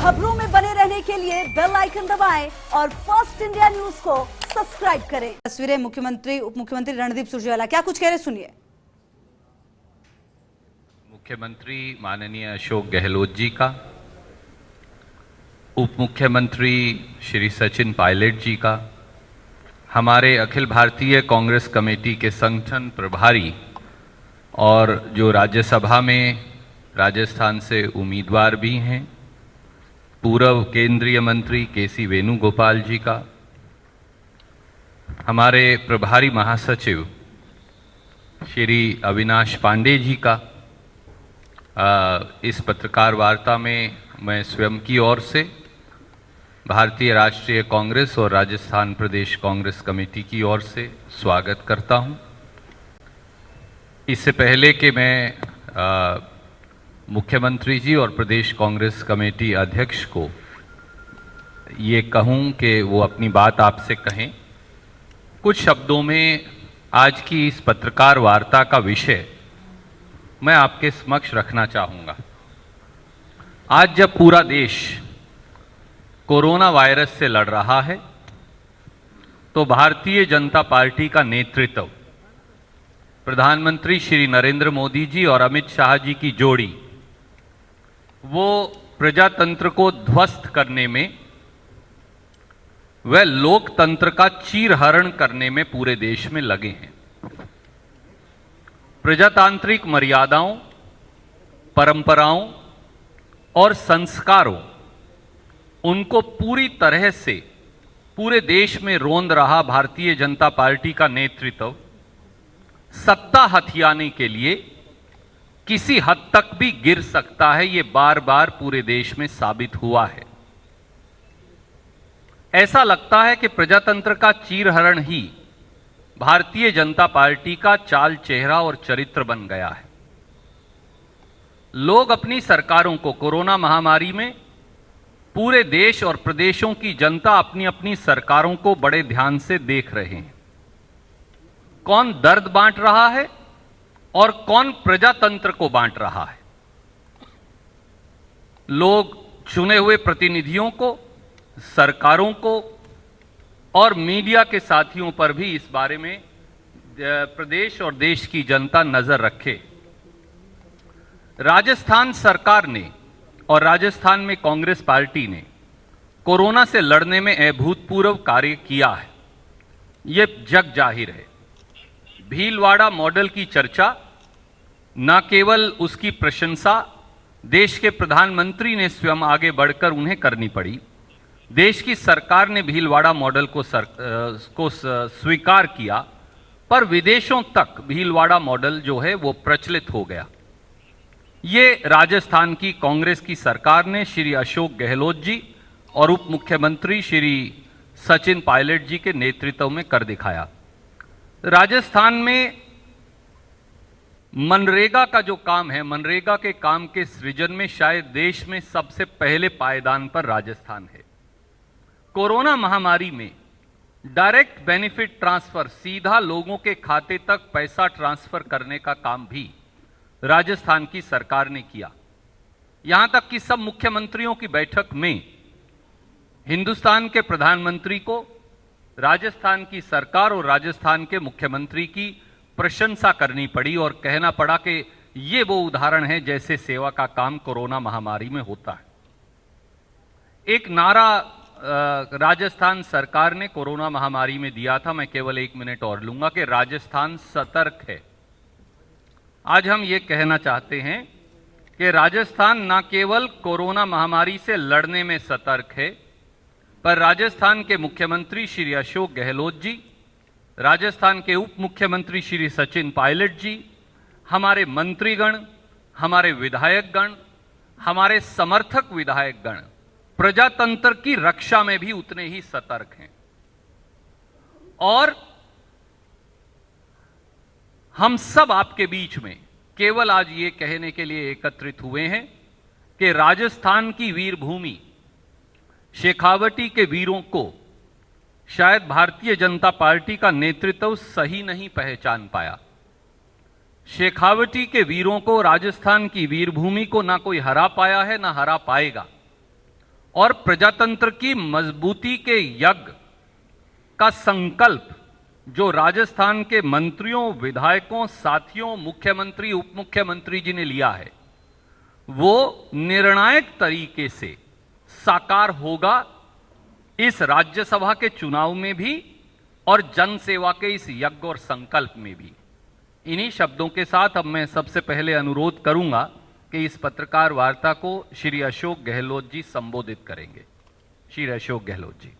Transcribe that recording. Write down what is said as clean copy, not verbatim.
खबरों में बने रहने के लिए बेल आइकन दबाएं और फर्स्ट इंडिया न्यूज को सब्सक्राइब करें। तस्वीरें मुख्यमंत्री उप मुख्यमंत्री रणदीप सुरजेवाला क्या कुछ कह रहे, सुनिए। मुख्यमंत्री माननीय अशोक गहलोत जी का, उप मुख्यमंत्री श्री सचिन पायलट जी का, हमारे अखिल भारतीय कांग्रेस कमेटी के संगठन प्रभारी और जो राज्यसभा में राजस्थान से उम्मीदवार भी हैं, पूर्व केंद्रीय मंत्री केसी वेणुगोपाल जी का, हमारे प्रभारी महासचिव श्री अविनाश पांडे जी का, इस पत्रकार वार्ता में मैं स्वयं की ओर से भारतीय राष्ट्रीय कांग्रेस और राजस्थान प्रदेश कांग्रेस कमेटी की ओर से स्वागत करता हूं। इससे पहले कि मैं मुख्यमंत्री जी और प्रदेश कांग्रेस कमेटी अध्यक्ष को ये कहूं कि वो अपनी बात आपसे कहें, कुछ शब्दों में आज की इस पत्रकार वार्ता का विषय मैं आपके समक्ष रखना चाहूँगा। आज जब पूरा देश कोरोना वायरस से लड़ रहा है, तो भारतीय जनता पार्टी का नेतृत्व प्रधानमंत्री श्री नरेंद्र मोदी जी और अमित शाह जी की जोड़ी वो प्रजातंत्र को ध्वस्त करने में, वह लोकतंत्र का चीरहरण करने में पूरे देश में लगे हैं। प्रजातांत्रिक मर्यादाओं, परंपराओं और संस्कारों, उनको पूरी तरह से पूरे देश में रोंद रहा भारतीय जनता पार्टी का नेतृत्व सत्ता हथियाने के लिए किसी हद तक भी गिर सकता है, ये बार बार पूरे देश में साबित हुआ है। ऐसा लगता है कि प्रजातंत्र का चीरहरण ही भारतीय जनता पार्टी का चाल चेहरा और चरित्र बन गया है। लोग अपनी सरकारों को, कोरोना महामारी में पूरे देश और प्रदेशों की जनता अपनी अपनी सरकारों को बड़े ध्यान से देख रहे हैं। कौन दर्द बांट रहा है और कौन प्रजातंत्र को बांट रहा है। लोग चुने हुए प्रतिनिधियों को, सरकारों को और मीडिया के साथियों पर भी इस बारे में प्रदेश और देश की जनता नजर रखे। राजस्थान सरकार ने और राजस्थान में कांग्रेस पार्टी ने कोरोना से लड़ने में अभूतपूर्व कार्य किया है, यह जग जाहिर है। भीलवाड़ा मॉडल की चर्चा, न केवल उसकी प्रशंसा देश के प्रधानमंत्री ने स्वयं आगे बढ़कर उन्हें करनी पड़ी, देश की सरकार ने भीलवाड़ा मॉडल को स्वीकार किया, पर विदेशों तक भीलवाड़ा मॉडल जो है वो प्रचलित हो गया। ये राजस्थान की कांग्रेस की सरकार ने श्री अशोक गहलोत जी और उप मुख्यमंत्री श्री सचिन पायलट जी के नेतृत्व में कर दिखाया। राजस्थान में मनरेगा का जो काम है, मनरेगा के काम के सृजन में शायद देश में सबसे पहले पायदान पर राजस्थान है। कोरोना महामारी में डायरेक्ट बेनिफिट ट्रांसफर, सीधा लोगों के खाते तक पैसा ट्रांसफर करने का काम भी राजस्थान की सरकार ने किया। यहां तक कि सब मुख्यमंत्रियों की बैठक में हिंदुस्तान के प्रधानमंत्री को राजस्थान की सरकार और राजस्थान के मुख्यमंत्री की प्रशंसा करनी पड़ी और कहना पड़ा कि ये वो उदाहरण है जैसे सेवा का काम कोरोना महामारी में होता है। एक नारा राजस्थान सरकार ने कोरोना महामारी में दिया था, मैं केवल 1 मिनट और लूंगा, कि राजस्थान सतर्क है। आज हम ये कहना चाहते हैं कि राजस्थान न केवल कोरोना महामारी से लड़ने में सतर्क है, पर राजस्थान के मुख्यमंत्री श्री अशोक गहलोत जी, राजस्थान के उप मुख्यमंत्री श्री सचिन पायलट जी, हमारे मंत्रीगण, हमारे विधायकगण, हमारे समर्थक विधायकगण प्रजातंत्र की रक्षा में भी उतने ही सतर्क हैं। और हम सब आपके बीच में केवल आज ये कहने के लिए एकत्रित हुए हैं कि राजस्थान की वीर भूमि शेखावटी के वीरों को शायद भारतीय जनता पार्टी का नेतृत्व सही नहीं पहचान पाया। शेखावटी के वीरों को, राजस्थान की वीरभूमि को ना कोई हरा पाया है, ना हरा पाएगा। और प्रजातंत्र की मजबूती के यज्ञ का संकल्प जो राजस्थान के मंत्रियों, विधायकों, साथियों, मुख्यमंत्री, उप मुख्यमंत्री जी ने लिया है, वो निर्णायक तरीके से साकार होगा इस राज्यसभा के चुनाव में भी और जन सेवा के इस यज्ञ और संकल्प में भी। इन्हीं शब्दों के साथ अब मैं सबसे पहले अनुरोध करूंगा कि इस पत्रकार वार्ता को श्री अशोक गहलोत जी संबोधित करेंगे। श्री अशोक गहलोत जी।